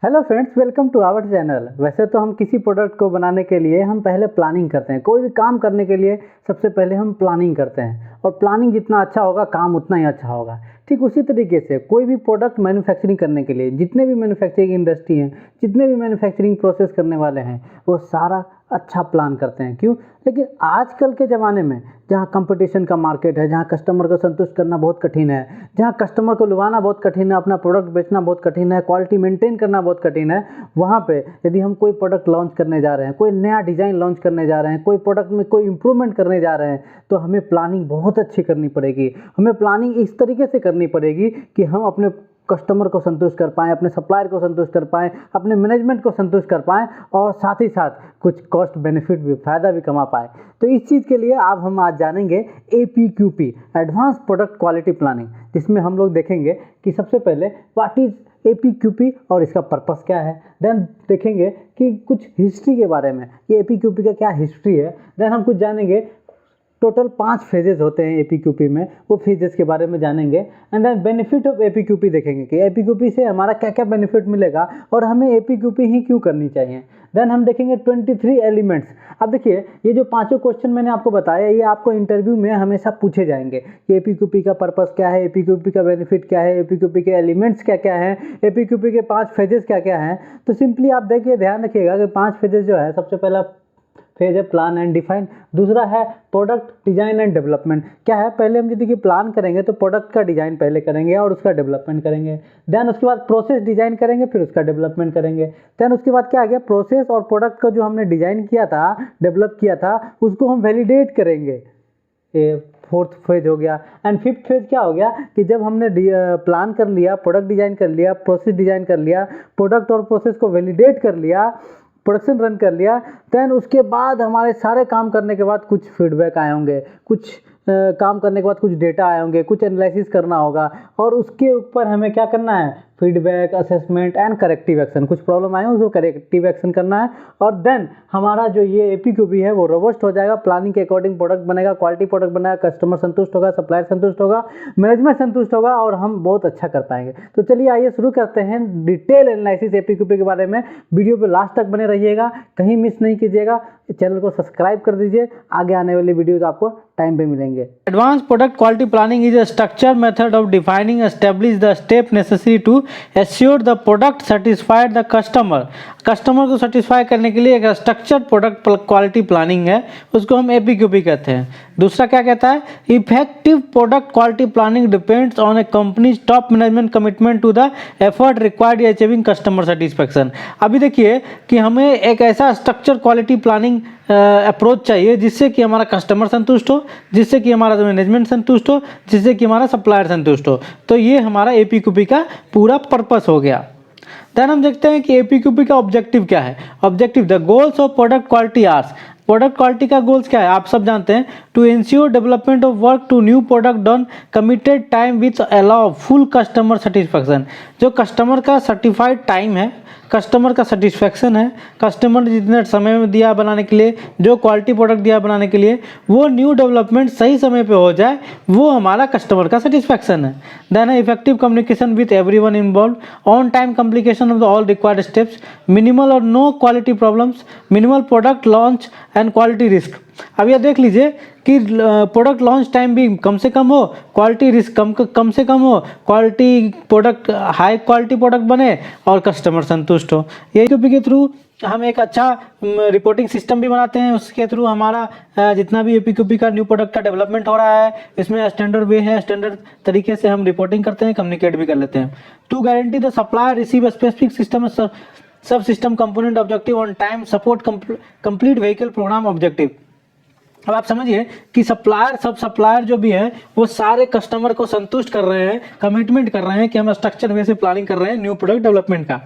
Hello friends, welcome to our channel. वैसे तो हम किसी प्रोडक्ट को बनाने के लिए हम पहले प्लानिंग करते हैं। कोई भी काम करने के लिए सबसे पहले हम प्लानिंग करते हैं और प्लानिंग जितना अच्छा होगा काम उतना ही अच्छा होगा। ठीक उसी तरीके से कोई भी प्रोडक्ट मैन्युफैक्चरिंग करने के लिए जितने भी मैन्युफैक्चरिंग इंडस्ट्री हैं, जितने भी मैन्युफैक्चरिंग प्रोसेस करने वाले हैं, वो सारा अच्छा प्लान करते हैं। क्यों? लेकिन आजकल के ज़माने में जहाँ कंपटीशन का मार्केट है, जहाँ कस्टमर को संतुष्ट करना बहुत कठिन है, जहाँ कस्टमर को लुभाना बहुत कठिन है, अपना प्रोडक्ट बेचना बहुत कठिन है, क्वालिटी मेंटेन करना बहुत कठिन है, वहाँ पे यदि हम कोई प्रोडक्ट लॉन्च करने जा रहे हैं, कोई नया डिज़ाइन लॉन्च करने जा रहे हैं, कोई प्रोडक्ट में कोई इंप्रूवमेंट करने जा रहे हैं, तो हमें प्लानिंग बहुत अच्छी करनी पड़ेगी। हमें प्लानिंग इस तरीके से करनी पड़ेगी कि हम अपने कस्टमर को संतुष्ट कर पाएँ, अपने सप्लायर को संतुष्ट कर पाएँ, अपने मैनेजमेंट को संतुष्ट कर पाएँ और साथ ही साथ कुछ कॉस्ट बेनिफिट भी, फ़ायदा भी कमा पाएँ। तो इस चीज़ के लिए अब हम आज जानेंगे APQP, advance product quality planning, जिसमें हम लोग देखेंगे कि सबसे पहले व्हाट इज़ APQP और इसका पर्पस क्या है। देन देखेंगे कि कुछ हिस्ट्री के बारे में, ये APQP का क्या हिस्ट्री है। देन हम कुछ जानेंगे, टोटल 5 फेजेस होते हैं APQP में, वो फेजेस के बारे में जानेंगे। And then benefit of APQP देखेंगे कि APQP से हमारा क्या क्या बेनिफिट मिलेगा और हमें APQP ही क्यों करनी चाहिए। देन हम देखेंगे 23 एलिमेंट्स। अब देखिए, ये जो पांचों क्वेश्चन मैंने आपको बताया, ये आपको इंटरव्यू में हमेशा पूछे जाएंगे कि APQP का पर्पस क्या है, APQP का बेनिफिट क्या है, APQP के एलिमेंट्स क्या क्या हैं, APQP के 5 फेजेस क्या क्या हैं। तो सिंपली आप देखिए, ध्यान रखिएगा कि 5 फेजेस जो है, सबसे पहला फेज है प्लान एंड डिफाइन, दूसरा है प्रोडक्ट डिजाइन एंड डेवलपमेंट। क्या है, पहले हम यदि प्लान करेंगे तो प्रोडक्ट का डिजाइन पहले करेंगे और उसका डेवलपमेंट करेंगे। देन उसके बाद प्रोसेस डिजाइन करेंगे, फिर उसका डेवलपमेंट करेंगे। देन उसके बाद क्या आ गया, प्रोसेस और प्रोडक्ट का जो हमने डिजाइन किया था, डेवलप किया था, उसको हम वैलिडेट करेंगे। ये 4th फेज हो गया। एंड 5th फेज क्या हो गया कि जब हमने प्लान कर लिया, प्रोडक्ट डिजाइन कर लिया, प्रोसेस डिजाइन कर लिया, प्रोडक्ट और प्रोसेस को वैलिडेट कर लिया, प्रोडक्शन रन कर लिया, देन उसके बाद हमारे सारे काम करने के बाद कुछ फीडबैक आए होंगे, कुछ काम करने के बाद कुछ डेटा आए होंगे, कुछ एनालिसिस करना होगा और उसके ऊपर हमें क्या करना है, feedback, assessment and corrective action. कुछ प्रॉब्लम आए उसको करेक्टिव एक्शन करना है और देन हमारा जो ये APQP है वो रोबस्ट हो जाएगा, प्लानिंग के अकॉर्डिंग प्रोडक्ट बनेगा, क्वालिटी प्रोडक्ट बनेगा, कस्टमर संतुष्ट होगा, सप्लायर संतुष्ट होगा, मैनेजमेंट संतुष्ट होगा और हम बहुत अच्छा कर पाएंगे। तो चलिए आइए शुरू करते हैं डिटेल एनालिसिस APQP के बारे में। वीडियो पे लास्ट तक बने रहिएगा, कहीं मिस नहीं कीजिएगा। चैनल को सब्सक्राइब कर दीजिए, आगे आने वाली वीडियोज आपको टाइम पे मिलेंगे। Advance product quality planning is a structured method of defining establish the step necessary to assure the product satisfied the customer. Customer को सेटिस्फाई करने के लिए एक स्ट्रक्चर्ड प्रोडक्ट क्वालिटी प्लानिंग है, उसको हम APQP कहते हैं। दूसरा क्या कहता है, effective product quality planning depends on a company's top management commitment to the effort required achieving customer satisfaction. अभी देखिए कि हमें एक ऐसा स्ट्रक्चर क्वालिटी प्लानिंग अप्रोच चाहिए जिससे कि हमारा कस्टमर संतुष्ट हो, जिससे कि हमारा मैनेजमेंट संतुष्ट हो, जिससे कि हमारा सप्लायर संतुष्ट हो। तो ये हमारा APQP का पूरा पर्पस हो गया। देन हम देखते हैं कि APQP का ऑब्जेक्टिव क्या है। Objective, the goals of product quality are. Product quality का गोल्स क्या है, आप सब जानते हैं, to ensure development of work to new product done committed time with allow full customer satisfaction. जो कस्टमर का सर्टिफाइड टाइम है, कस्टमर का सेटिस्फैक्शन है, कस्टमर ने जितने समय में दिया बनाने के लिए, जो क्वालिटी प्रोडक्ट दिया बनाने के लिए, वो न्यू डेवलपमेंट सही समय पे हो जाए, वो हमारा कस्टमर का सेटिस्फैक्शन है। देन है effective communication with everyone involve, on time completion of the all required steps, minimal और no quality problems, minimal product launch and quality risk. अब यह देख लीजिए कि प्रोडक्ट लॉन्च टाइम भी कम से कम हो, क्वालिटी रिस्क कम से कम हो, quality product high quality product बने और कस्टमर संतुष्ट हो। APQP के थ्रू हम एक अच्छा रिपोर्टिंग सिस्टम भी बनाते हैं। उसके थ्रू हमारा जितना भी APQP का न्यू प्रोडक्ट का डेवलपमेंट हो रहा है, इसमें स्टैंडर्ड वे है, स्टैंडर्ड तरीके से हम रिपोर्टिंग करते हैं, कम्युनिकेट भी कर लेते हैं। To guarantee the supplier receive specific system subsystem component objective on time, support complete vehicle program objective. अब आप समझिए कि सब सप्लायर जो भी है वो सारे कस्टमर को संतुष्ट कर रहे हैं, कमिटमेंट कर रहे हैं कि हम स्ट्रक्चर वे से प्लानिंग कर रहे हैं न्यू प्रोडक्ट डेवलपमेंट का।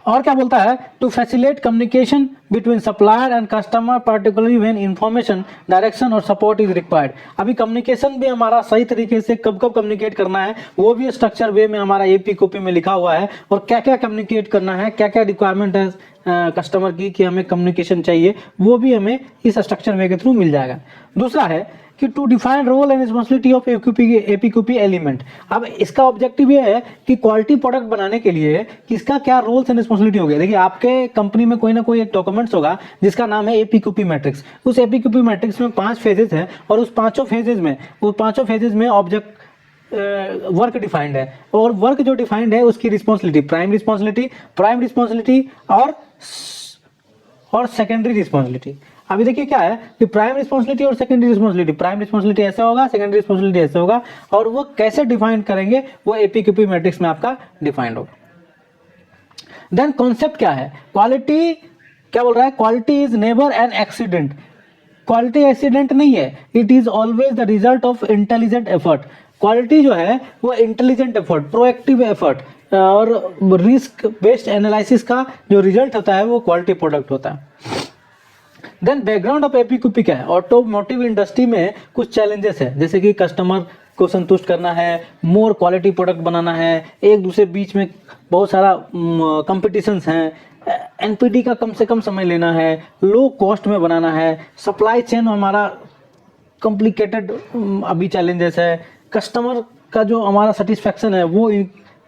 और क्या बोलता है, to facilitate communication between supplier and customer particularly when information, direction और सपोर्ट इज रिक्वायर्ड। अभी कम्युनिकेशन भी हमारा सही तरीके से कब कब कम्युनिकेट करना है वो भी स्ट्रक्चर वे में हमारा APQP में लिखा हुआ है, और क्या क्या कम्युनिकेट करना है, क्या क्या रिक्वायरमेंट है कस्टमर की कि हमें कम्युनिकेशन चाहिए, वो भी हमें इस स्ट्रक्चर वे के थ्रू मिल जाएगा। दूसरा है कि to define role and responsibility of APQP element. अब इसका ऑब्जेक्टिव ये है कि क्वालिटी प्रोडक्ट बनाने के लिए किसका क्या रोल्स एंड रिस्पॉन्सिबिलिटी होगी। देखिए आपके कंपनी में कोई ना कोई एक डॉक्यूमेंट्स होगा जिसका नाम है एपीक्यूपी मैट्रिक्स। उस एपीक्यूपी मैट्रिक्स में 5 फेजेस हैं और उस पांचों फेजेस में ऑब्जेक्ट वर्क डिफाइंड है, और वर्क जो डिफाइंड है उसकी रिस्पॉन्सिबिलिटी, प्राइम रिस्पॉन्सिबिलिटी और सेकेंडरी रिस्पॉन्सिबिलिटी। अभी देखिए क्या है कि प्राइम रिस्पॉन्सिबिलिटी और सेकेंडरी रिस्पॉन्सिबिलिटी, प्राइम रिस्पॉन्सिबिलिटी ऐसा होगा, सेकेंडरी रिस्पॉन्सिबिलिटी ऐसा होगा, और वो कैसे डिफाइन करेंगे वो एपीक्यूपी मैट्रिक्स में आपका डिफाइंड होगा। देन कॉन्सेप्ट क्या है, क्वालिटी क्या बोल रहा है, quality is never an accident. Quality accident नहीं है, it is always the result of intelligent effort. Quality जो है वो इंटेलिजेंट एफर्ट, प्रोएक्टिव एफर्ट और रिस्क बेस्ड एनालिसिस का जो रिजल्ट होता है वो क्वालिटी प्रोडक्ट होता है। देन बैकग्राउंड ऑफ एपीक्यूपी क्या है, ऑटोमोटिव इंडस्ट्री में कुछ चैलेंजेस है, जैसे कि कस्टमर को संतुष्ट करना है, मोर क्वालिटी प्रोडक्ट बनाना है, एक दूसरे बीच में बहुत सारा कंपटीशंस हैं, एनपीडी का कम से कम समय लेना है, लो कॉस्ट में बनाना है, सप्लाई चेन हमारा कॉम्प्लिकेटेड अभी चैलेंजेस है, कस्टमर का जो हमारा सेटिस्फैक्शन है वो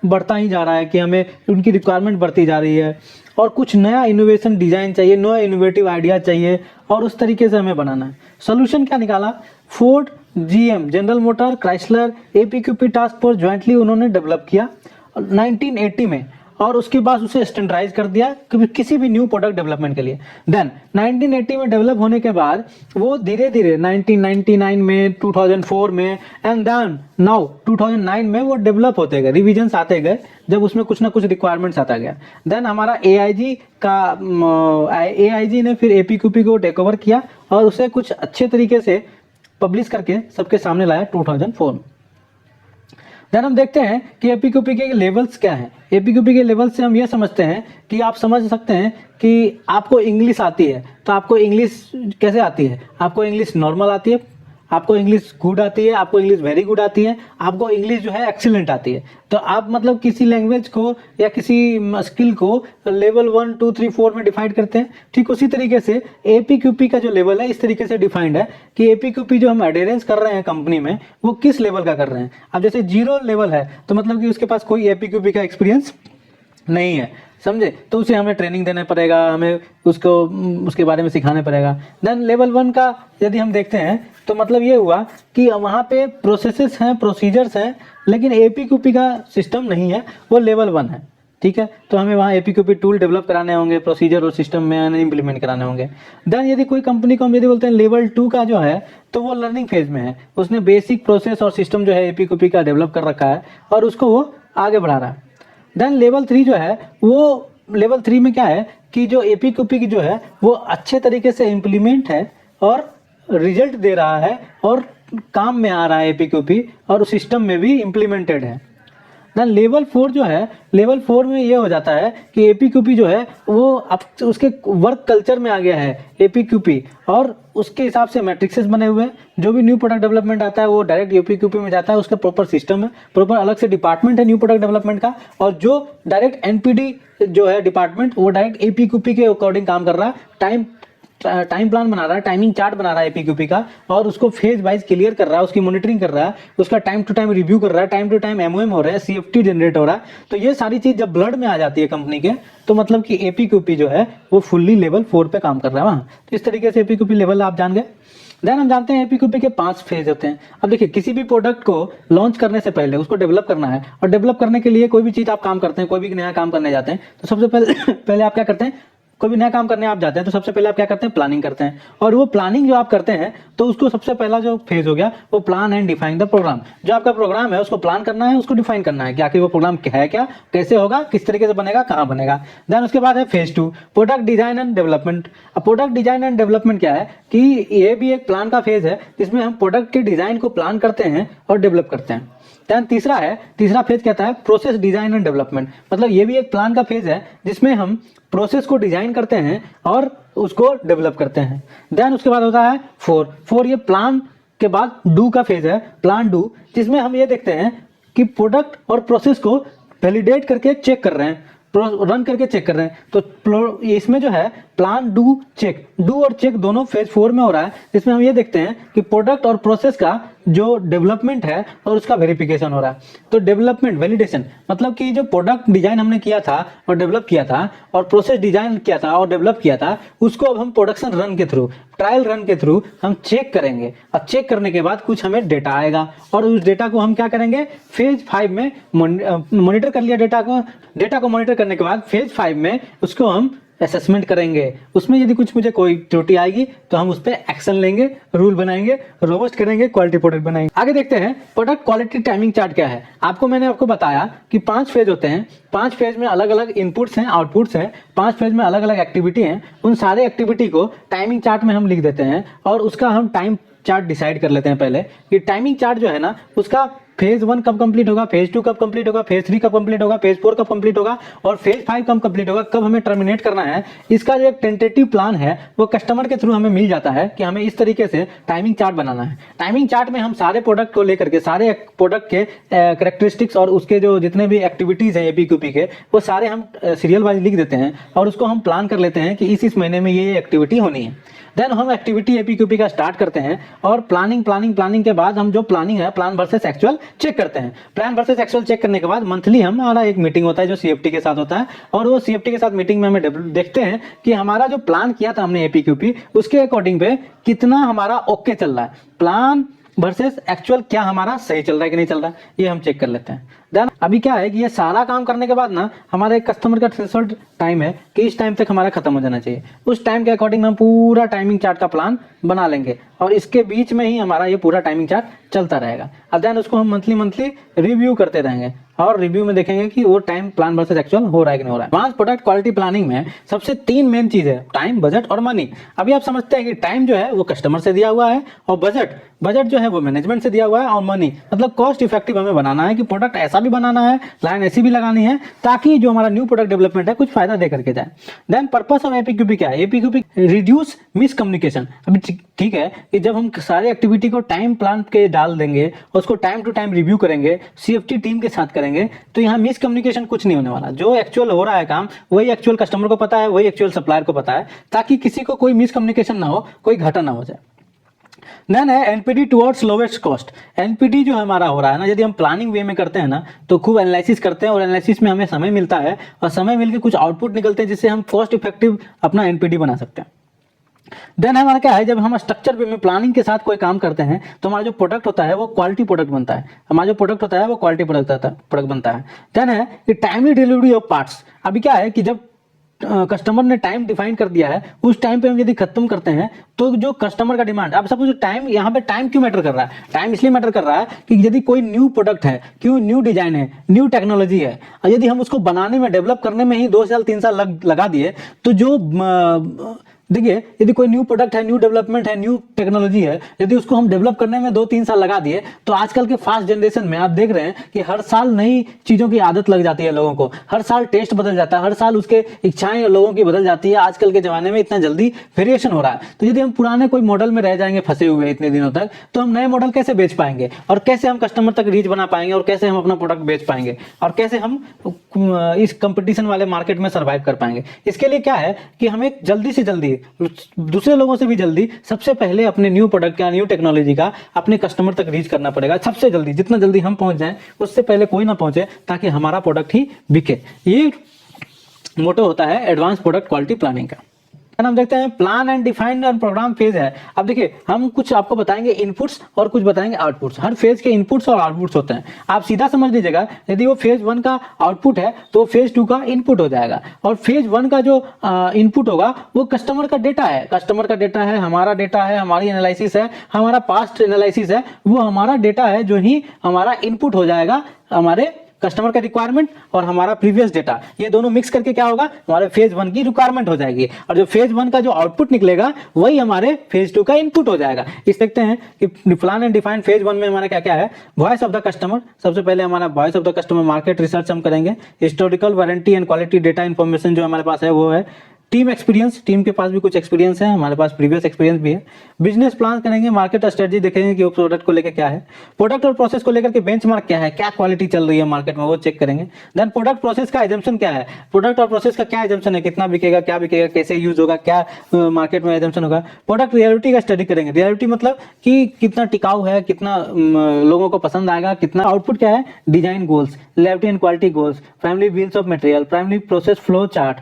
बढ़ता ही जा रहा है कि हमें उनकी रिक्वायरमेंट बढ़ती जा रही है, और कुछ नया इनोवेशन डिज़ाइन चाहिए, नया इनोवेटिव आइडिया चाहिए, और उस तरीके से हमें बनाना है। सोल्यूशन क्या निकाला, Ford, GM, general motor, Chrysler, APQP task force jointly उन्होंने डेवलप किया 1980 में, और उसके बाद उसे स्टैंडर्डाइज कर दिया किसी भी न्यू प्रोडक्ट डेवलपमेंट के लिए। देन 1980 में डेवलप होने के बाद वो धीरे धीरे 1999 में, 2004 में, एंड देन नाउ 2009 में वो डेवलप होते गए, रिविजन्स आते गए, जब उसमें कुछ ना कुछ रिक्वायरमेंट्स आता गया। देन हमारा एआईजी ने फिर एपीक्यूपी को टेक ओवर किया और उसे कुछ अच्छे तरीके से पब्लिश करके सबके सामने लाया 2004 में। देन हम देखते हैं कि एपीक्यूपी के लेवल्स क्या हैं। एपीक्यूपी के लेवल से हम ये समझते हैं कि आप समझ सकते हैं कि आपको इंग्लिश आती है, तो आपको इंग्लिश कैसे आती है, आपको इंग्लिश नॉर्मल आती है, आपको इंग्लिश गुड आती है, आपको इंग्लिश वेरी गुड आती है, आपको इंग्लिश जो है एक्सीलेंट आती है। तो आप मतलब किसी लैंग्वेज को या किसी स्किल को लेवल 1, 2, 3, 4 में डिफाइन करते हैं। ठीक उसी तरीके से एपीक्यूपी का जो लेवल है इस तरीके से डिफाइंड है कि एपीक्यूपी जो हम एडेरेंस कर रहे हैं कंपनी में वो किस लेवल का कर रहे हैं। अब जैसे 0 लेवल है तो मतलब कि उसके पास कोई एपीक्यूपी का एक्सपीरियंस नहीं है, समझे, तो उसे हमें ट्रेनिंग देना पड़ेगा, हमें उसको उसके बारे में सिखाना पड़ेगा। देन लेवल 1 का यदि हम देखते हैं तो मतलब ये हुआ कि वहाँ पे प्रोसेसेस हैं, प्रोसीजर्स हैं, लेकिन एपीक्यूपी का सिस्टम नहीं है, वो लेवल 1 है। ठीक है, तो हमें वहाँ एपीक्यूपी टूल डेवलप कराने होंगे, प्रोसीजर और सिस्टम में इम्प्लीमेंट कराने होंगे। देन यदि कोई कंपनी को हम यदि बोलते हैं लेवल 2 का जो है तो वो लर्निंग फेज में है, उसने बेसिक प्रोसेस और सिस्टम जो है एपीक्यूपी का डेवलप कर रखा है और उसको वो आगे बढ़ा रहा है। देन लेवल 3 जो है वो लेवल 3 में क्या है कि जो एपीक्यूपी की जो है वो अच्छे तरीके से इम्प्लीमेंट है और रिजल्ट दे रहा है और काम में आ रहा है एपीक्यूपी, और सिस्टम में भी इम्प्लीमेंटेड है। देन लेवल 4 जो है, लेवल 4 में ये हो जाता है कि एपीक्यूपी जो है वो अब उसके वर्क कल्चर में आ गया है एपीक्यूपी, और उसके हिसाब से मैट्रिक्सेस बने हुए हैं। जो भी न्यू प्रोडक्ट डेवलपमेंट आता है वो डायरेक्ट एपीक्यूपी में जाता है, उसका प्रॉपर सिस्टम है, प्रॉपर अलग से डिपार्टमेंट है न्यू प्रोडक्ट डेवलपमेंट का, और जो डायरेक्ट एनपीडी जो है डिपार्टमेंट वो डायरेक्ट एपीक्यूपी के अकॉर्डिंग काम कर रहा है, टाइम प्लान बना रहा है, टाइमिंग चार्ट बना रहा है एपीक्यूपी का, और उसको फेज वाइज क्लियर कर रहा है, उसकी मॉनिटरिंग कर रहा है, उसका टाइम टू टाइम रिव्यू कर रहा है, टाइम टू टाइम एमओएम हो रहा है, सीएफटी जनरेट हो रहा है। तो ये सारी चीज जब ब्लड में आ जाती है कंपनी के, तो मतलब कि एपीक्यूपी जो है वो फुल्ली लेवल 4 पे काम कर रहा है वहाँ। तो इस तरीके से एपीक्यूपी लेवल आप जान गए। देन हम जानते हैं एपीक्यूपी के 5 फेज होते हैं। अब देखिए किसी भी प्रोडक्ट को लॉन्च करने से पहले उसको डेवलप करना है, और डेवलप करने के लिए कोई भी चीज़ आप काम करते हैं, कोई भी नया काम करने जाते हैं तो सबसे पहले आप क्या करते हैं, कोई भी नया काम करने आप जाते हैं तो सबसे पहले आप क्या करते हैं, प्लानिंग करते हैं। और वो प्लानिंग जो आप करते हैं तो उसको सबसे पहला जो फेज हो गया वो plan and define the program. जो आपका प्रोग्राम है उसको प्लान करना है, उसको डिफाइन करना है कि आखिर वो प्रोग्राम है क्या, कैसे होगा, किस तरीके से बनेगा, कहाँ बनेगा। देन उसके बाद है phase 2, product design and development. अब प्रोडक्ट डिजाइन एंड डेवलपमेंट क्या है कि ये भी एक प्लान का फेज है जिसमें हम प्रोडक्ट के डिजाइन को प्लान करते हैं और डेवलप करते हैं। देन तीसरा फेज कहता है प्रोसेस डिजाइन एंड डेवलपमेंट। मतलब ये भी एक प्लान का फेज है जिसमें हम प्रोसेस को डिजाइन करते हैं और उसको डेवलप करते हैं। देन उसके बाद होता है 4 ये प्लान के बाद डू का फेज है, प्लान डू, जिसमें हम ये देखते हैं कि प्रोडक्ट और प्रोसेस को वैलिडेट करके चेक कर रहे हैं। रन करके चेक कर रहे हैं। तो इसमें जो है प्लान, डू, चेक, डू और चेक दोनों फेज 4 में हो रहा है, जिसमें हम ये देखते हैं कि प्रोडक्ट और प्रोसेस का जो डेवलपमेंट है और उसका वेरिफिकेशन हो रहा है। तो डेवलपमेंट, वैलिडेशन मतलब कि जो प्रोडक्ट डिजाइन हमने किया था और डेवलप किया था और प्रोसेस डिजाइन किया था और डेवलप किया था, उसको अब हम प्रोडक्शन रन के थ्रू, ट्रायल रन के थ्रू हम चेक करेंगे। और चेक करने के बाद कुछ हमें डेटा आएगा और उस डेटा को हम क्या करेंगे, फेज 5 में मॉनिटर कर लिया डेटा को मॉनिटर करने के बाद फेज 5 में उसको हम असेसमेंट करेंगे। उसमें यदि कुछ मुझे कोई त्रुटि आएगी तो हम उस पर एक्शन लेंगे, रूल बनाएंगे, रोबस्ट करेंगे, क्वालिटी प्रोडक्ट बनाएंगे। आगे देखते हैं प्रोडक्ट क्वालिटी टाइमिंग चार्ट क्या है। मैंने आपको बताया कि 5 फेज होते हैं, 5 फेज में अलग अलग इनपुट्स हैं, आउटपुट्स हैं, 5 फेज में अलग अलग एक्टिविटी हैं। उन सारे एक्टिविटी को टाइमिंग चार्ट में हम लिख देते हैं और उसका हम टाइम चार्ट डिसाइड कर लेते हैं पहले कि टाइमिंग चार्ट जो है ना, उसका फेज 1 कब कंप्लीट होगा, फेज 2 कब कंप्लीट होगा, फेज 3 कब कंप्लीट होगा, फेज 4 कब कंप्लीट होगा और फेज 5 कब कंप्लीट होगा, कब हमें टर्मिनेट करना है। इसका जो एक टेंटेटिव प्लान है वो कस्टमर के थ्रू हमें मिल जाता है कि हमें इस तरीके से टाइमिंग चार्ट बनाना है। टाइमिंग चार्ट में हम सारे प्रोडक्ट को लेकर के, सारे प्रोडक्ट के कैरेक्टरिस्टिक्स और उसके जो जितने भी एक्टिविटीज हैं एपीक्यूपी के, वो सारे हम सीरियल वाइज लिख देते हैं और उसको हम प्लान कर लेते हैं कि इस महीने में ये एक्टिविटी होनी है। देन हम एक्टिविटी एपीक्यूपी का स्टार्ट करते हैं और प्लानिंग के बाद हम जो प्लानिंग है, प्लान वर्सेस एक्चुअल चेक करते हैं। प्लान वर्सेस एक्चुअल चेक करने के बाद मंथली हमारा एक मीटिंग होता है जो सीएफटी के साथ होता है और वो सीएफटी के साथ मीटिंग में हमें देखते हैं कि हमारा जो प्लान किया था हमने एपीक्यूपी, उसके अकॉर्डिंग पे कितना हमारा ओके चल रहा है। प्लान वर्सेस एक्चुअल क्या हमारा सही चल रहा है कि नहीं चल रहा है, ये हम चेक कर लेते हैं। देन अभी क्या है कि ये सारा काम करने के बाद ना हमारा एक कस्टमर का थ्रेशोल्ड टाइम है कि इस टाइम तक हमारा खत्म हो जाना चाहिए। उस टाइम के अकॉर्डिंग हम पूरा टाइमिंग चार्ट का प्लान बना लेंगे और इसके बीच में ही हमारा ये पूरा टाइमिंग चार्ट चलता रहेगा। अब देन उसको हम मंथली रिव्यू करते रहेंगे और रिव्यू में देखेंगे कि वो टाइम प्लान वर्सेस एक्चुअल हो रहा है कि नहीं हो रहा है। एडवांस प्रोडक्ट क्वालिटी प्लानिंग में सबसे 3 मेन चीज है, टाइम, बजट और मनी। अभी आप समझते हैं कि टाइम जो है वो कस्टमर से दिया हुआ है और बजट जो है वो मैनेजमेंट से दिया हुआ है और मनी मतलब कॉस्ट इफेक्टिव हमें बनाना है कि प्रोडक्ट ऐसा भी बनाना है, लाइन ऐसी भी लगानी है ताकि जो हमारा न्यू प्रोडक्ट डेवलपमेंट है कुछ फायदा दे करके जाए। देन पर्पस ऑफ एपीक्यूपी क्या है, एपीक्यूपी रिड्यूस मिसकम्युनिकेशन। अभी ठीक है कि जब हम सारे एक्टिविटी को टाइम प्लान के डाल देंगे और उसको टाइम टू टाइम रिव्यू करेंगे, सीएफटी टीम के साथ करेंगे, तो यहाँ मिसकम्युनिकेशन कुछ नहीं होने वाला। जो एक्चुअल हो रहा है काम वही एक्चुअल कस्टमर को पता है, वही एक्चुअल सप्लायर को पता है, ताकि किसी को कोई मिसकम्युनिकेशन ना हो, कोई घाटा ना हो जाए। देन है NPD towards lowest cost. NPD जो हमारा हो रहा है ना, यदि हम प्लानिंग वे में करते हैं ना तो खूब एनालिसिस करते हैं और एनालिसिस में हमें समय मिलता है और समय मिलकर कुछ आउटपुट निकलते हैं जिससे हम कॉस्ट इफेक्टिव अपना एनपीडी बना सकते हैं। देन हमारा क्या है, जब हम स्ट्रक्चर वे में प्लानिंग के साथ कोई काम करते हैं तो हमारा जो प्रोडक्ट होता है वो क्वालिटी प्रोडक्ट बनता है। हमारा जो प्रोडक्ट होता है वो क्वालिटी प्रोडक्ट बनता है। देन है कि टाइमली डिलीवरी ऑफ पार्ट्स। अभी क्या है कि जब कस्टमर ने टाइम डिफाइन कर दिया है, उस टाइम पे हम यदि खत्म करते हैं तो जो कस्टमर का डिमांड, अब सपोज टाइम, यहाँ पे टाइम क्यों मैटर कर रहा है, टाइम इसलिए मैटर कर रहा है कि यदि कोई न्यू प्रोडक्ट है, क्यों न्यू डिजाइन है, न्यू टेक्नोलॉजी है, और यदि हम उसको बनाने में, डेवलप करने में ही 2 साल 3 साल लगा दिए तो जो देखिए यदि कोई न्यू प्रोडक्ट है, न्यू डेवलपमेंट है, न्यू टेक्नोलॉजी है, यदि उसको हम डेवलप करने में 2-3 साल लगा दिए तो आजकल के फास्ट जनरेशन में आप देख रहे हैं कि हर साल नई चीजों की आदत लग जाती है लोगों को, हर साल टेस्ट बदल जाता है, हर साल उसके इच्छाएं लोगों की बदल जाती है। आजकल के जमाने में इतना जल्दी वेरिएशन हो रहा है, तो यदि हम पुराने कोई मॉडल में रह जाएंगे फंसे हुए इतने दिनों तक, तो हम नए मॉडल कैसे बेच पाएंगे और कैसे हम कस्टमर तक रीच बना पाएंगे और कैसे हम अपना प्रोडक्ट बेच पाएंगे और कैसे हम इस कंपटीशन वाले मार्केट में सर्वाइव कर पाएंगे। इसके लिए क्या है कि हमें जल्दी से जल्दी, दूसरे लोगों से भी जल्दी, सबसे पहले अपने न्यू प्रोडक्ट का, न्यू टेक्नोलॉजी का अपने कस्टमर तक रीच करना पड़ेगा सबसे जल्दी। जितना जल्दी हम पहुंच जाएं उससे पहले कोई ना पहुंचे, ताकि हमारा प्रोडक्ट ही बिके। ये मोटो होता है एडवांस प्रोडक्ट क्वालिटी प्लानिंग का। हम देखते हैं plan and defined and program phase है। अब देखिए हम कुछ आपको बताएंगे इनपुट्स और कुछ बताएंगे आउटपुट्स। हर फेज के इनपुट्स और आउटपुट्स होते हैं। आप सीधा समझ लीजिएगा, यदि वो फेज 1 का आउटपुट है तो फेज 2 का इनपुट हो जाएगा और फेज 1 का जो इनपुट होगा वो कस्टमर का डेटा है। कस्टमर का डेटा है, हमारा डेटा है, हमारी एनालिसिस है, हमारा पास्ट एनालिसिस है, वो हमारा डेटा है जो ही हमारा इनपुट हो जाएगा। हमारे कस्टमर का रिक्वायरमेंट और हमारा प्रीवियस डेटा, ये दोनों मिक्स करके क्या होगा, हमारे फेज 1 की रिक्वायरमेंट हो जाएगी और जो फेज 1 का जो आउटपुट निकलेगा वही हमारे फेज 2 का इनपुट हो जाएगा। इस देखते हैं कि प्लान एंड डिफाइन फेज 1 में हमारा क्या क्या है। वॉइस ऑफ द कस्टमर, सबसे पहले हमारा voice of the customer market research हम करेंगे। Historical warranty and quality data information जो हमारे पास है वो है। टीम एक्सपीरियंस, टीम के पास भी कुछ एक्सपीरियंस है, हमारे पास प्रीवियस एक्सपीरियंस भी है। बिजनेस प्लान करेंगे, मार्केट स्ट्रेटजी देखेंगे कि वो प्रोडक्ट को लेकर क्या है, प्रोडक्ट और प्रोसेस को लेकर के बेंचमार्क क्या है, क्या क्वालिटी चल रही है मार्केट में वो चेक करेंगे। देन प्रोडक्ट प्रोसेस का एजम्पशन क्या है, प्रोडक्ट और प्रोसेस का क्या एजम्पशन है, कितना बिकेगा, क्या बिकेगा, कैसे यूज होगा, क्या मार्केट में एजम्पशन होगा। प्रोडक्ट रियलिटी का स्टडी करेंगे, रियलिटी मतलब कि कितना टिकाऊ है, कितना लोगों को पसंद आएगा, कितना आउटपुट क्या है, design goals, reality and quality goals, primary bills of material, primary process flow chart,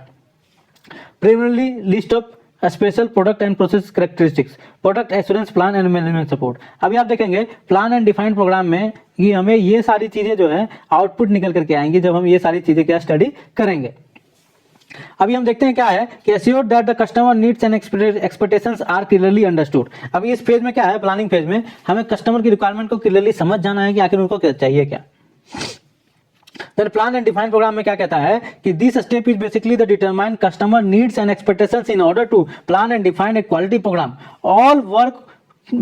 primarily list of special product and process characteristics, product assurance plan and management support. अभी आप देखेंगे प्लान एंड डिफाइंड प्रोग्राम में कि हमें ये सारी चीजें जो है आउटपुट निकल करके आएंगी जब हम ये सारी चीजें क्या स्टडी करेंगे। अभी हम देखते हैं क्या है कि assure that the customer needs and expectations are clearly understood. अभी इस फेज में क्या है, प्लानिंग फेज में हमें कस्टमर की रिक्वायरमेंट को क्लियरली समझ जाना है कि आखिर उनको क्या चाहिए क्या। Then plan and define program में क्या कहता है कि this step is basically the determine customer needs and expectations in order to plan and define a quality program. All work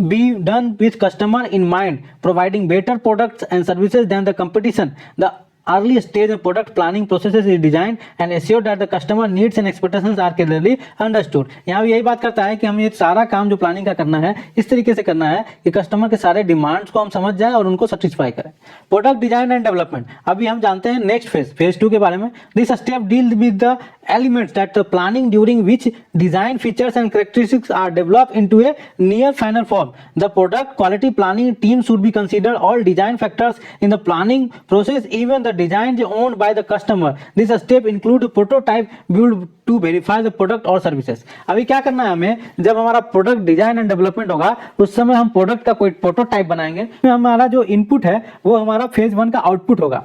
be done with customer in mind, providing better products and services than the competition. The early stage of product planning processes is designed and ensure that the customer needs and expectations are clearly understood. यहाँ भी यही बात करता है कि हम ये सारा काम जो प्लानिंग का करना है इस तरीके से करना है कि कस्टमर के सारे डिमांड्स को हम समझ जाए और उनको सेटिस्फाई करें। प्रोडक्ट डिजाइन एंड डेवलपमेंट, अभी हम जानते हैं नेक्स्ट फेज 2 के बारे में। This step deal with the elements that the planning during which design features and characteristics are developed into a near final form. The product quality planning team should be considered all design factors in the planning process, even the designs owned by the customer. This step include prototype build to verify the product or services. अभी क्या करना है हमें, जब हमारा product design and development होगा उस समय हम प्रोडक्ट का कोई प्रोटोटाइप बनाएंगे। हमारा जो इनपुट है वो हमारा फेज 1 का आउटपुट होगा।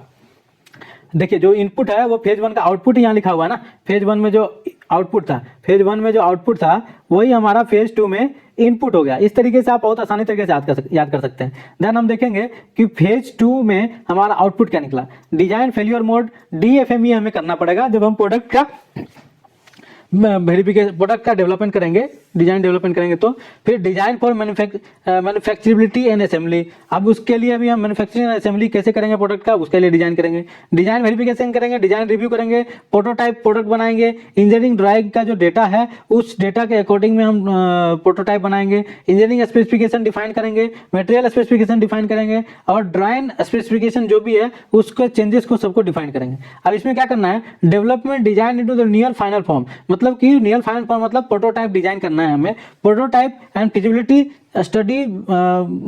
देखिए जो इनपुट है वो फेज 1 का आउटपुट यहाँ लिखा हुआ है ना, फेज 1 में जो आउटपुट था, फेज 1 में जो आउटपुट था वही हमारा फेज 2 में इनपुट हो गया। इस तरीके से आप बहुत आसानी तरीके से याद कर सकते हैं। देन हम देखेंगे कि फेज 2 में हमारा आउटपुट क्या निकला। डिजाइन फेलियर मोड DFME हमें करना पड़ेगा जब हम प्रोडक्ट का वेरिफिकेशन, प्रोडक्ट का डेवलपमेंट करेंगे, डिजाइन डेवलपमेंट करेंगे। तो फिर डिजाइन फॉर मैन्युफैक्चरेबिलिटी एंड असेंबली, अब उसके लिए अभी हम मैन्युफैक्चरिंग एंड असेंबली कैसे करेंगे प्रोडक्ट का, उसके लिए डिजाइन करेंगे। डिजाइन वेरिफिकेशन करेंगे, डिजाइन रिव्यू करेंगे, प्रोटोटाइप प्रोडक्ट बनाएंगे, इंजीनियरिंग ड्राइंग का जो डेटा है उस डेटा के अकॉर्डिंग में हम प्रोटोटाइप बनाएंगे, इंजीनियरिंग स्पेसिफिकेशन डिफाइन करेंगे, मटेरियल स्पेसिफिकेशन डिफाइन करेंगे और ड्राइंग स्पेसिफिकेशन जो भी है उसके चेंजेस को सबको डिफाइन करेंगे। अब इसमें क्या करना है, development design into the near final form, मतलब कि नियर फाइनल फॉर्म मतलब प्रोटोटाइप डिजाइन करना है हमें। Prototype and feasibility study,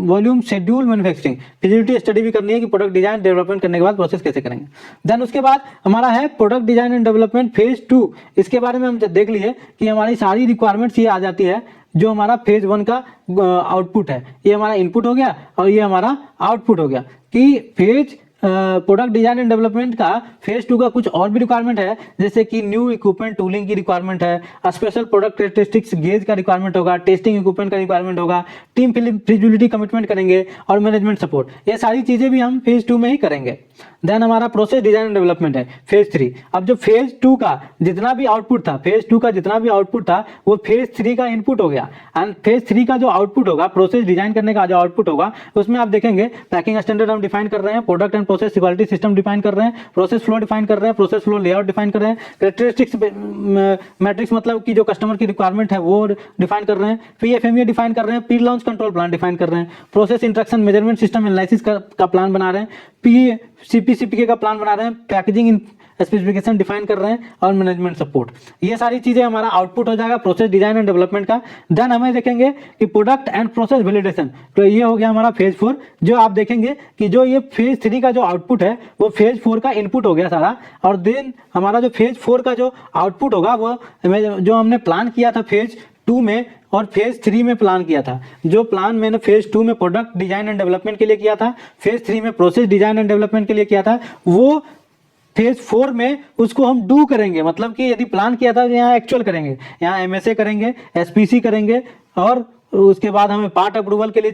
volume schedule, manufacturing, feasibility study भी करनी है कि प्रोडक्ट डिजाइन डेवलपमेंट करने के बाद प्रोसेस कैसे करेंगे। देन उसके बाद हमारा है product design and development phase 2। इसके बारे में हम देख लिए कि हमारी सारी रिक्वायरमेंट्स ये आ जाती है जो हमारा फेज 1 का आउटपुट है। ये हमारा इनपुट हो गया और ये हमारा आउटपुट हो गया कि phase product design and development का फेज 2 का कुछ और भी रिक्वायरमेंट है, जैसे कि न्यू इक्विपमेंट टूलिंग की रिक्वायरमेंट है, स्पेशल प्रोडक्ट कैरेक्टरिस्टिक्स गेज का रिक्वायरमेंट होगा, टेस्टिंग इक्विपमेंट का रिक्वायरमेंट होगा, टीम फिजिबिलिटी कमिटमेंट करेंगे और मैनेजमेंट सपोर्ट। ये सारी चीजें भी हम फेज 2 में ही करेंगे। देन हमारा प्रोसेस डिजाइन एंड डेवलपमेंट है फेज 3। अब जो फेज 2 का जितना भी आउटपुट था, फेज 2 का जितना भी आउटपुट था वो फेज 3 का इनपुट हो गया। एंड फेज 3 का जो आउटपुट होगा, प्रोसेस डिजाइन करने का जो आउटपुट होगा, उसमें आप देखेंगे पैकिंग स्टैंडर्ड हम डिफाइन कर रहे हैं, product and process quality system define कर रहे हैं, प्रोसेस फ्लो डिफाइन कर रहे हैं, प्रोसेस फ्लो लेआउट डिफाइन कर रहे हैं, कैरेक्टरिस्टिक्स मैट्रिक्स मतलब कि जो कस्टमर की रिक्वायरमेंट है वो डिफाइन कर रहे हैं, PFME डिफाइन कर रहे हैं, pre launch control plan define कर रहे हैं, process instruction measurement system analysis का प्लान बना रहे हैं, CPCPK का प्लान बना रहे हैं, पैकेजिंग स्पेसिफिकेशन डिफाइन कर रहे हैं और मैनेजमेंट सपोर्ट। ये सारी चीजें हमारा आउटपुट हो जाएगा प्रोसेस डिजाइन एंड डेवलपमेंट का। देन हमें देखेंगे कि प्रोडक्ट एंड प्रोसेस वैलिडेशन, तो ये हो गया हमारा फेज 4। जो आप देखेंगे कि जो ये फेज 3 का जो आउटपुट है वो फेज 4 का इनपुट हो गया सारा, और देन हमारा जो फेज 4 का जो आउटपुट होगा वो जो हमने प्लान किया था फेज 2 में और फेज 3 में प्लान किया था, जो प्लान मैंने फेज 2 में प्रोडक्ट डिजाइन एंड डेवलपमेंट के लिए किया था, फेज 3 में प्रोसेस डिजाइन एंड डेवलपमेंट के लिए किया था, वो फेज 4 में उसको हम डू करेंगे। मतलब कि यदि प्लान किया था तो यहाँ एक्चुअल करेंगे, यहाँ MSA करेंगे, SPC करेंगे और उसके बाद हमें पार्ट अप्रूवल के लिए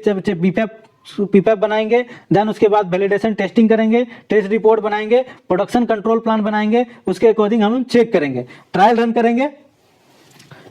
पीपैप बनाएंगे। देन उसके बाद वैलिडेशन टेस्टिंग करेंगे, टेस्ट रिपोर्ट बनाएंगे, प्रोडक्शन कंट्रोल प्लान बनाएंगे, उसके अकॉर्डिंग हम चेक करेंगे, ट्रायल रन करेंगे।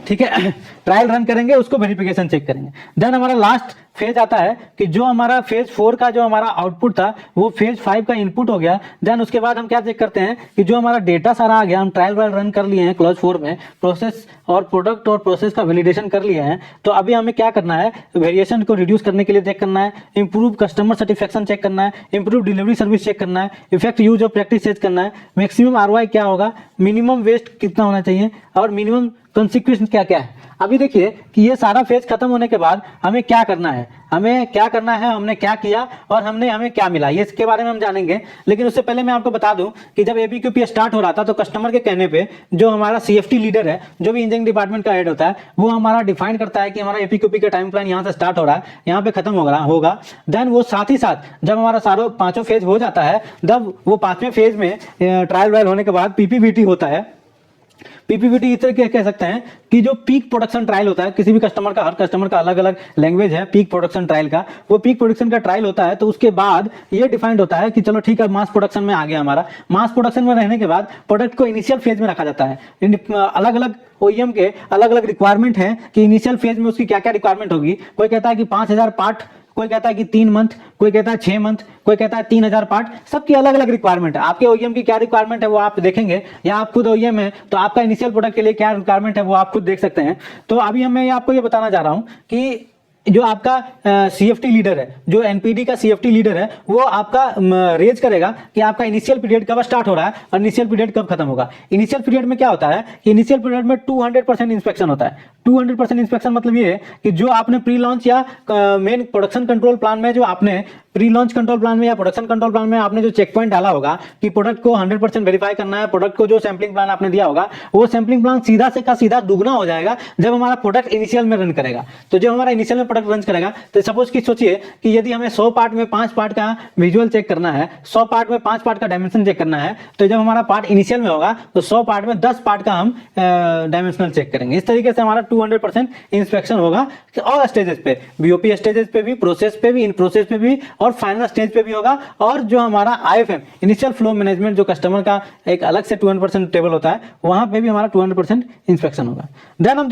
ठीक है, ट्रायल रन करेंगे, उसको वेरिफिकेशन चेक करेंगे। देन हमारा लास्ट फेज आता है कि जो हमारा फेज 4 का जो हमारा आउटपुट था वो फेज 5 का इनपुट हो गया। देन उसके बाद हम क्या चेक करते हैं कि जो हमारा डेटा सारा आ गया, हम ट्रायल वायल रन कर लिए हैं क्लॉज 4 में, प्रोसेस और प्रोडक्ट और प्रोसेस का वैलिडेशन कर लिए हैं। तो अभी हमें क्या करना है, वेरिएशन को रिड्यूस करने के लिए चेक करना है, इंप्रूव कस्टमर सेटिस्फेक्शन चेक करना है, इंप्रूव डिलीवरी सर्विस चेक करना है, effect use of practice check करना है, मैक्सिमम आरओआई क्या होगा, मिनिमम वेस्ट कितना होना चाहिए और मिनिमम कॉन्सिक्वेंस क्या क्या है। अभी देखिए कि ये सारा फेज खत्म होने के बाद हमें क्या करना है, हमने क्या किया और हमें क्या मिला, ये इसके बारे में हम जानेंगे। लेकिन उससे पहले मैं आपको बता दूं कि जब एपीक्यूपी स्टार्ट हो रहा था तो कस्टमर के कहने पे जो हमारा सीएफटी लीडर है, जो भी इंजीनियरिंग डिपार्टमेंट का हेड होता है, वो हमारा डिफाइन करता है कि हमारा एपीक्यूपी का टाइम प्लान यहाँ से स्टार्ट हो रहा है, यहाँ पे खत्म होगा। देन वो साथ ही साथ जब हमारा सारा 5 फेज हो जाता है, तब वो 5वें फेज में ट्रायल वायल होने के बाद पीपीवीटी होता है। पीपीवीटी इस तरह कह सकते हैं कि जो पीक प्रोडक्शन ट्रायल होता है, किसी भी कस्टमर का, हर कस्टमर का अलग अलग लैंग्वेज है पीक प्रोडक्शन ट्रायल का, वो पीक प्रोडक्शन का ट्रायल होता है। तो उसके बाद ये डिफाइंड होता है कि चलो ठीक है, मास प्रोडक्शन में आ गया हमारा। मास प्रोडक्शन में रहने के बाद प्रोडक्ट को इनिशियल फेज में रखा जाता है। अलग अलग ओईएम के अलग अलग रिक्वायरमेंट है कि इनिशियल फेज में उसकी क्या क्या रिक्वायरमेंट होगी। कोई कहता है कि 5000 पार्ट, कोई कहता है कि 3 मंथ, कोई कहता है 6 मंथ, कोई कहता है 3000 पार्ट। सबकी अलग अलग रिक्वायरमेंट है। आपके ओईएम की क्या रिक्वायरमेंट है वो आप देखेंगे, या आप खुद ओईएम है तो आपका इनिशियल प्रोडक्ट के लिए क्या रिक्वायरमेंट है वो आप खुद देख सकते हैं। तो अभी मैं आपको ये बताना चाह रहा हूं कि जो आपका सीएफटी लीडर है, जो एनपीडी का सीएफटी लीडर है, वो आपका रेज करेगा कि आपका इनिशियल पीरियड कब स्टार्ट हो रहा है और इनिशियल पीरियड कब खत्म होगा। इनिशियल पीरियड में क्या होता है कि इनिशियल पीरियड में 200% इंस्पेक्शन होता है। 200% इंस्पेक्शन मतलब ये है कि जो आपने प्री लॉन्च या मेन प्रोडक्शन कंट्रोल प्लान में, जो आपने प्री लॉन्च कंट्रोल प्लान में या प्रोडक्शन कंट्रोल प्लान में आपने जो चेक पॉइंट डाला होगा कि प्रोडक्ट को 100% वेरीफाई करना है, प्रोडक्ट को जो सैम्पलिंग प्लान आपने दिया होगा, वो सैम्पलिंग प्लान सीधा से का सीधा दुगना हो जाएगा जब हमारा प्रोडक्ट इनिशियल में रन करेगा। तो जब हमारा इनिशियल में प्रोडक्ट रन करेगा, तो सपोज कि सोचिए कि यदि हमें 100 पार्ट में 5 पार्ट का विजुअल चेक करना है, 100 पार्ट में 5 पार्ट का डायमेंशन चेक करना है, तो जब हमारा पार्ट इनिशियल में होगा तो 100 पार्ट में 10 पार्ट का हम डायमेंशनल चेक करेंगे। इस तरीके से हमारा 200% इंस्पेक्शन होगा और स्टेजेस पे, बीओपी स्टेजेस पे भी, प्रोसेस पे भी, इन प्रोसेस पे भी और फाइनल स्टेज पे भी होगा। और जो हमारा आईएफएम इनिशियल फ्लो मैनेजमेंट, जो कस्टमर का एक अलग से 200% टेबल होता है, वहां पे भी हमारा 200% इंस्पेक्शन होगा। देन हम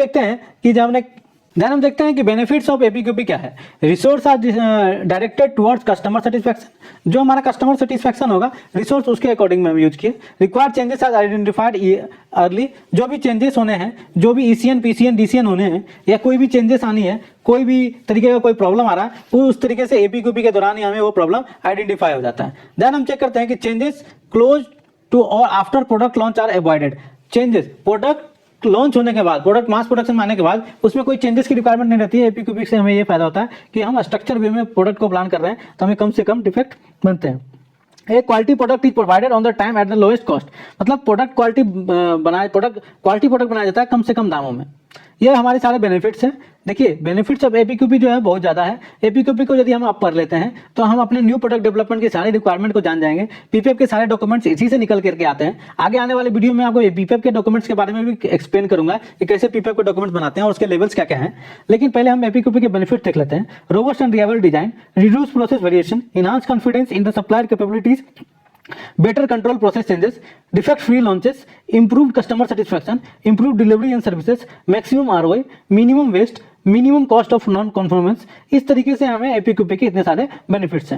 देखते हैं कि बेनिफिट्स ऑफ एपीक्यूपी क्या है। Resource are directed towards customer satisfaction. जो हमारा कस्टमर सेटिस्फैक्शन होगा, रिसोर्स उसके अकॉर्डिंग में हम यूज किए। Required changes are identified early. जो भी चेंजेस होने हैं, जो भी ईसीएन, पीसीएन, डीसीएन होने हैं, या कोई भी चेंजेस आनी है, कोई भी तरीके का कोई प्रॉब्लम आ रहा है, तो उस तरीके से एपीक्यूपी के दौरान ही हमें वो प्रॉब्लम आइडेंटिफाई हो जाता है। देन हम चेक करते हैं कि चेंजेस क्लोज टू और after product launch are avoided. Changes product launch होने के बाद, प्रोडक्ट मास प्रोडक्शन में आने के बाद उसमें कोई चेंजेस की रिक्वायरमेंट नहीं रहती है। एपीक्यूपी से हमें ये फायदा होता है कि हम स्ट्रक्चर वे में प्रोडक्ट को प्लान कर रहे हैं, तो हमें कम से कम डिफेक्ट बनते हैं। एक quality product is provided on the time at the lowest cost. मतलब प्रोडक्ट क्वालिटी प्रोडक्ट बनाया जाता है कम से कम दामों में। ये हमारे सारे बेनिफिट्स हैं। देखिए, बेनिफिट्स ऑफ एपीक्यूपी जो है बहुत ज़्यादा है। एपीक्यूपी को यदि हम अप कर लेते हैं तो हम अपने न्यू प्रोडक्ट डेवलपमेंट की सारी रिक्वायरमेंट को जान जाएंगे। पीपीएफ के सारे डॉक्यूमेंट्स इसी से निकल करके आते हैं। आगे आने वाले वीडियो में आपको पीपीएफ के डॉक्यूमेंट्स के बारे में भी एक्सप्लेन करूंगा कि कैसे पीपीएफ के डॉक्यूमेंट्स बनाते हैं और उसके लेवल्स क्या क्या हैं। लेकिन पहले हम एपीक्यूपी के बेनिफिट देख लेते हैं। Robust and reliable design, reduce process variation, enhance confidence in the supplier capabilities, better control process changes, defect free launches, improved customer satisfaction, improved delivery and services, maximum ROI, minimum waste, minimum cost of non conformance। इस तरीके से हमें एपीक्यूपी के इतने सारे benefits हैं।